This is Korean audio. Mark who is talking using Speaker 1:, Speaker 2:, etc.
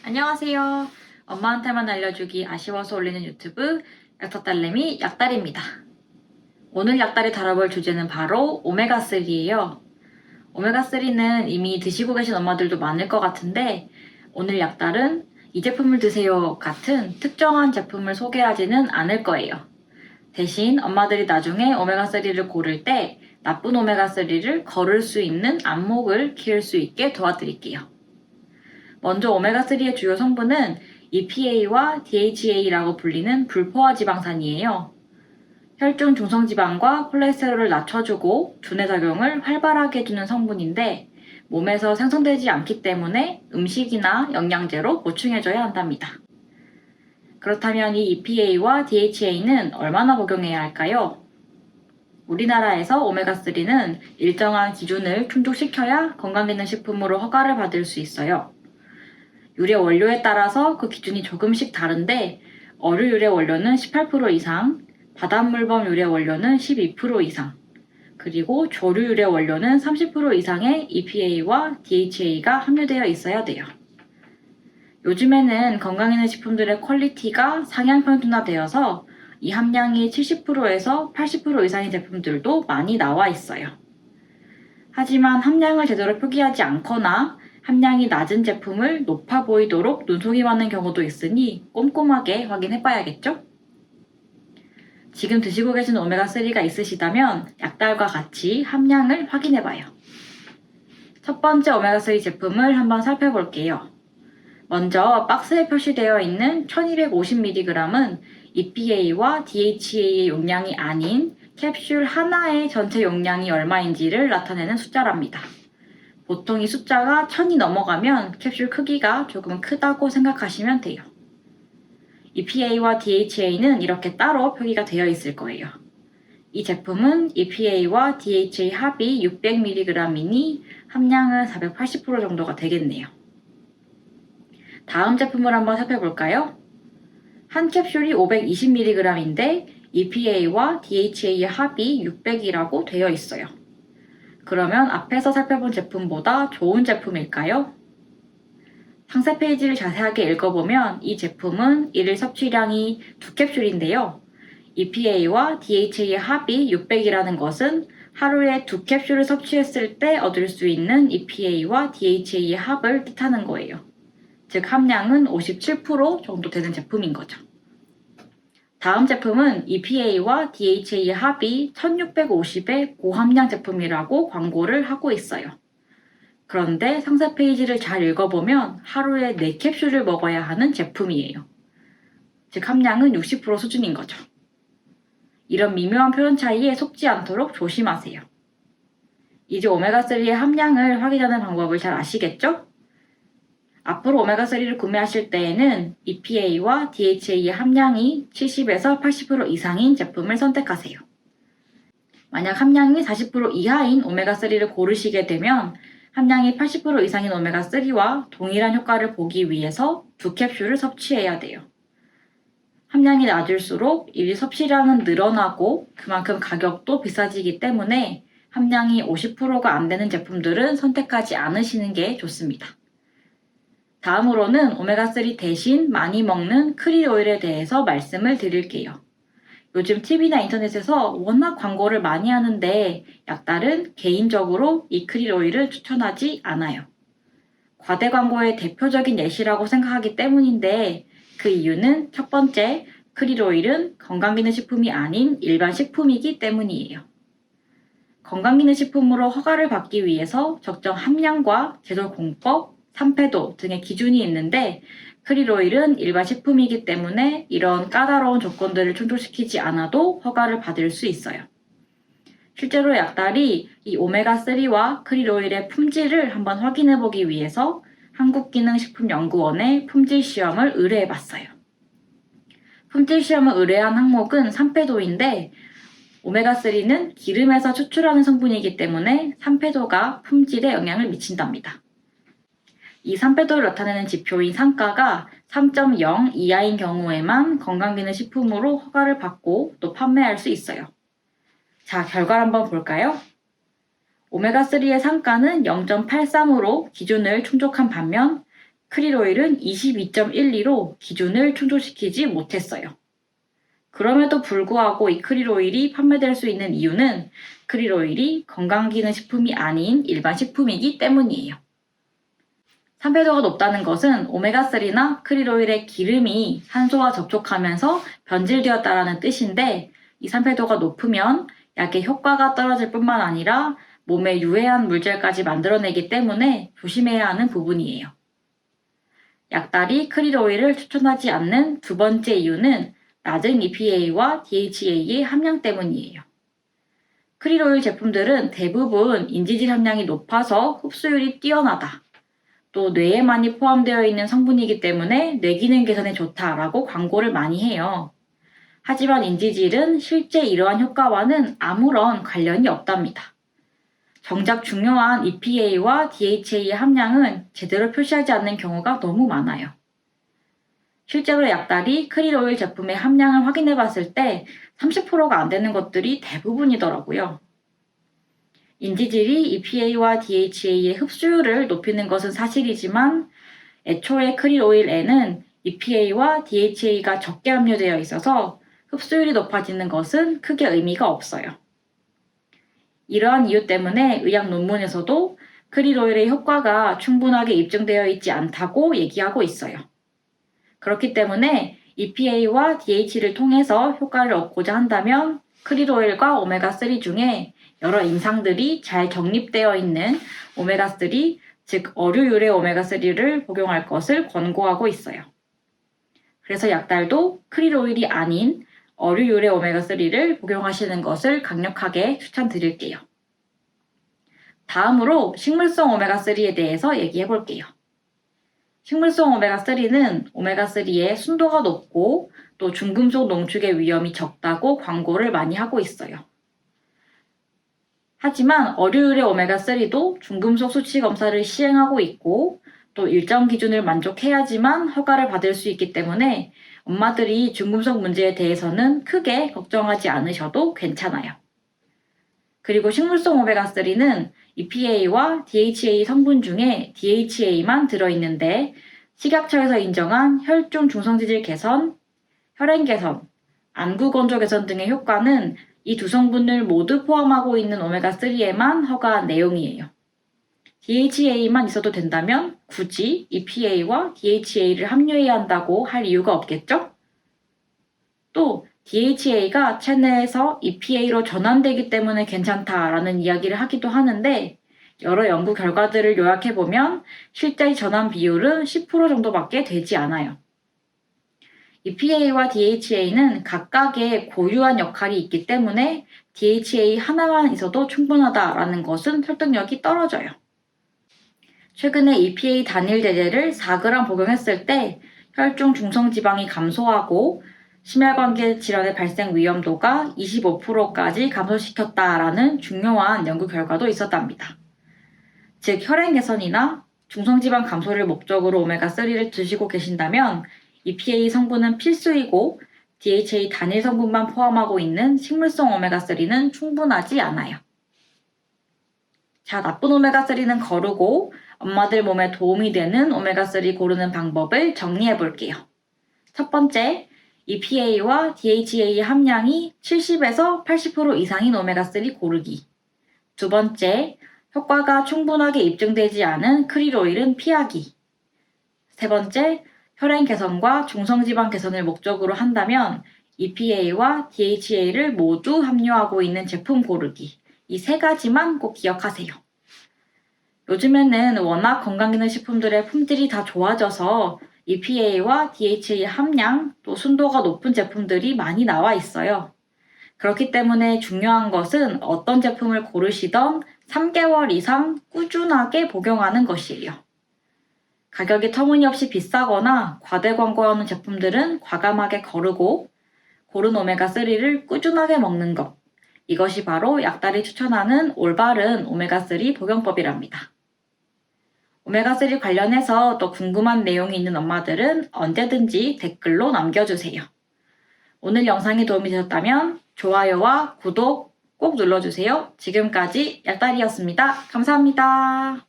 Speaker 1: 안녕하세요. 엄마한테만 알려주기 아쉬워서 올리는 유튜브 약터딸내미 약달입니다. 오늘 약달이 다뤄볼 주제는 바로 오메가3예요. 오메가3는 이미 드시고 계신 엄마들도 많을 것 같은데 오늘 약달은 이 제품을 드세요 같은 특정한 제품을 소개하지는 않을 거예요. 대신 엄마들이 나중에 오메가3를 고를 때 나쁜 오메가3를 거를 수 있는 안목을 키울 수 있게 도와드릴게요. 먼저 오메가3의 주요 성분은 EPA와 DHA라고 불리는 불포화 지방산이에요. 혈중 중성지방과 콜레스테롤을 낮춰주고 두뇌 작용을 활발하게 해주는 성분인데 몸에서 생성되지 않기 때문에 음식이나 영양제로 보충해줘야 한답니다. 그렇다면 이 EPA와 DHA는 얼마나 복용해야 할까요? 우리나라에서 오메가3는 일정한 기준을 충족시켜야 건강기능식품으로 허가를 받을 수 있어요. 유래 원료에 따라서 그 기준이 조금씩 다른데 어류 유래 원료는 18% 이상, 바닷물범 유래 원료는 12% 이상, 그리고 조류 유래 원료는 30% 이상의 EPA와 DHA가 함유되어 있어야 돼요. 요즘에는 건강기능식품들의 퀄리티가 상향 평준화되어서 이 함량이 70%에서 80% 이상의 제품들도 많이 나와 있어요. 하지만 함량을 제대로 표기하지 않거나 함량이 낮은 제품을 높아 보이도록 눈속임하는 경우도 있으니 꼼꼼하게 확인해 봐야겠죠? 지금 드시고 계신 오메가3가 있으시다면 약달과 같이 함량을 확인해 봐요. 첫 번째 오메가3 제품을 한번 살펴볼게요. 먼저 박스에 표시되어 있는 1250mg은 EPA와 DHA의 용량이 아닌 캡슐 하나의 전체 용량이 얼마인지를 나타내는 숫자랍니다. 보통 이 숫자가 1000이 넘어가면 캡슐 크기가 조금 크다고 생각하시면 돼요. EPA와 DHA는 이렇게 따로 표기가 되어 있을 거예요. 이 제품은 EPA와 DHA 합이 600mg이니 함량은 480% 정도가 되겠네요. 다음 제품을 한번 살펴볼까요? 한 캡슐이 520mg인데 EPA와 DHA의 합이 600이라고 되어 있어요. 그러면 앞에서 살펴본 제품보다 좋은 제품일까요? 상세 페이지를 자세하게 읽어보면 이 제품은 일일 섭취량이 2캡슐인데요. EPA와 DHA의 합이 600이라는 것은 하루에 2캡슐을 섭취했을 때 얻을 수 있는 EPA와 DHA의 합을 뜻하는 거예요. 즉 함량은 57% 정도 되는 제품인 거죠. 다음 제품은 EPA와 DHA의 합이 1650의 고함량 제품이라고 광고를 하고 있어요. 그런데 상세 페이지를 잘 읽어보면 하루에 4캡슐을 먹어야 하는 제품이에요. 즉 함량은 60% 수준인 거죠. 이런 미묘한 표현 차이에 속지 않도록 조심하세요. 이제 오메가3의 함량을 확인하는 방법을 잘 아시겠죠? 앞으로 오메가3를 구매하실 때에는 EPA와 DHA의 함량이 70에서 80% 이상인 제품을 선택하세요. 만약 함량이 40% 이하인 오메가3를 고르시게 되면 함량이 80% 이상인 오메가3와 동일한 효과를 보기 위해서 2캡슐을 섭취해야 돼요. 함량이 낮을수록 일일 섭취량은 늘어나고 그만큼 가격도 비싸지기 때문에 함량이 50%가 안 되는 제품들은 선택하지 않으시는 게 좋습니다. 다음으로는 오메가3 대신 많이 먹는 크릴 오일에 대해서 말씀을 드릴게요. 요즘 TV나 인터넷에서 워낙 광고를 많이 하는데 약달은 개인적으로 이 크릴 오일을 추천하지 않아요. 과대 광고의 대표적인 예시라고 생각하기 때문인데 그 이유는 첫 번째, 크릴 오일은 건강기능식품이 아닌 일반 식품이기 때문이에요. 건강기능식품으로 허가를 받기 위해서 적정 함량과 제조 공법, 산패도 등의 기준이 있는데 크릴 오일은 일반 식품이기 때문에 이런 까다로운 조건들을 충족시키지 않아도 허가를 받을 수 있어요. 실제로 약달이 이 오메가3와 크릴 오일의 품질을 한번 확인해 보기 위해서 한국기능식품연구원에 품질 시험을 의뢰해 봤어요. 품질 시험을 의뢰한 항목은 산패도인데 오메가3는 기름에서 추출하는 성분이기 때문에 산패도가 품질에 영향을 미친답니다. 이 산패도를 나타내는 지표인 산가가 3.0 이하인 경우에만 건강기능식품으로 허가를 받고 또 판매할 수 있어요. 자, 결과를 한번 볼까요? 오메가3의 산가는 0.83으로 기준을 충족한 반면 크릴오일은 22.12로 기준을 충족시키지 못했어요. 그럼에도 불구하고 이 크릴오일이 판매될 수 있는 이유는 크릴오일이 건강기능식품이 아닌 일반 식품이기 때문이에요. 산패도가 높다는 것은 오메가3나 크릴오일의 기름이 산소와 접촉하면서 변질되었다는 뜻인데, 이 산패도가 높으면 약의 효과가 떨어질 뿐만 아니라 몸에 유해한 물질까지 만들어내기 때문에 조심해야 하는 부분이에요. 약달이 크릴오일을 추천하지 않는 두 번째 이유는 낮은 EPA와 DHA의 함량 때문이에요. 크릴오일 제품들은 대부분 인지질 함량이 높아서 흡수율이 뛰어나다, 또 뇌에 많이 포함되어 있는 성분이기 때문에 뇌기능 개선에 좋다라고 광고를 많이 해요. 하지만 인지질은 실제 이러한 효과와는 아무런 관련이 없답니다. 정작 중요한 EPA와 DHA의 함량은 제대로 표시하지 않는 경우가 너무 많아요. 실제로 약달이 크릴오일 제품의 함량을 확인해 봤을 때 30%가 안 되는 것들이 대부분이더라고요. 인지질이 EPA와 DHA의 흡수율을 높이는 것은 사실이지만 애초에 크릴오일에는 EPA와 DHA가 적게 함유되어 있어서 흡수율이 높아지는 것은 크게 의미가 없어요. 이러한 이유 때문에 의학 논문에서도 크릴오일의 효과가 충분하게 입증되어 있지 않다고 얘기하고 있어요. 그렇기 때문에 EPA와 DH를 통해서 효과를 얻고자 한다면 크릴오일과 오메가3 중에 여러 임상들이 잘 정립되어 있는 오메가3, 즉 어류유래 오메가3를 복용할 것을 권고하고 있어요. 그래서 약달도 크릴오일이 아닌 어류유래 오메가3를 복용하시는 것을 강력하게 추천드릴게요. 다음으로 식물성 오메가3에 대해서 얘기해 볼게요. 식물성 오메가3는 오메가3의 순도가 높고 또 중금속 농축의 위험이 적다고 광고를 많이 하고 있어요. 하지만 어류유래 오메가3도 중금속 수치 검사를 시행하고 있고 또 일정 기준을 만족해야지만 허가를 받을 수 있기 때문에 엄마들이 중금속 문제에 대해서는 크게 걱정하지 않으셔도 괜찮아요. 그리고 식물성 오메가3는 EPA와 DHA 성분 중에 DHA만 들어있는데 식약처에서 인정한 혈중 중성지질 개선, 혈행 개선, 안구 건조 개선 등의 효과는 이 두 성분을 모두 포함하고 있는 오메가3에만 허가한 내용이에요. DHA만 있어도 된다면 굳이 EPA와 DHA를 함유해야 한다고 할 이유가 없겠죠? 또 DHA가 체내에서 EPA로 전환되기 때문에 괜찮다라는 이야기를 하기도 하는데 여러 연구 결과들을 요약해보면 실제 전환 비율은 10% 정도밖에 되지 않아요. EPA와 DHA는 각각의 고유한 역할이 있기 때문에 DHA 하나만 있어도 충분하다라는 것은 설득력이 떨어져요. 최근에 EPA 단일 제제를 4g 복용했을 때 혈중 중성지방이 감소하고 심혈관계 질환의 발생 위험도가 25%까지 감소시켰다라는 중요한 연구 결과도 있었답니다. 즉 혈행 개선이나 중성지방 감소를 목적으로 오메가3를 드시고 계신다면 EPA 성분은 필수이고 DHA 단일 성분만 포함하고 있는 식물성 오메가3는 충분하지 않아요. 자, 나쁜 오메가3는 거르고 엄마들 몸에 도움이 되는 오메가3 고르는 방법을 정리해 볼게요. 첫 번째, EPA와 DHA의 함량이 70에서 80% 이상인 오메가3 고르기. 두 번째, 효과가 충분하게 입증되지 않은 크릴오일은 피하기. 세 번째, 혈행 개선과 중성지방 개선을 목적으로 한다면 EPA와 DHA를 모두 함유하고 있는 제품 고르기. 이 세 가지만 꼭 기억하세요. 요즘에는 워낙 건강기능식품들의 품질이 다 좋아져서 EPA와 DHA 함량, 또 순도가 높은 제품들이 많이 나와 있어요. 그렇기 때문에 중요한 것은 어떤 제품을 고르시던 3개월 이상 꾸준하게 복용하는 것이에요. 가격이 터무니없이 비싸거나 과대 광고하는 제품들은 과감하게 거르고 고른 오메가3를 꾸준하게 먹는 것. 이것이 바로 약달이 추천하는 올바른 오메가3 복용법이랍니다. 오메가3 관련해서 또 궁금한 내용이 있는 엄마들은 언제든지 댓글로 남겨주세요. 오늘 영상이 도움이 되셨다면 좋아요와 구독 꼭 눌러주세요. 지금까지 약달이었습니다. 감사합니다.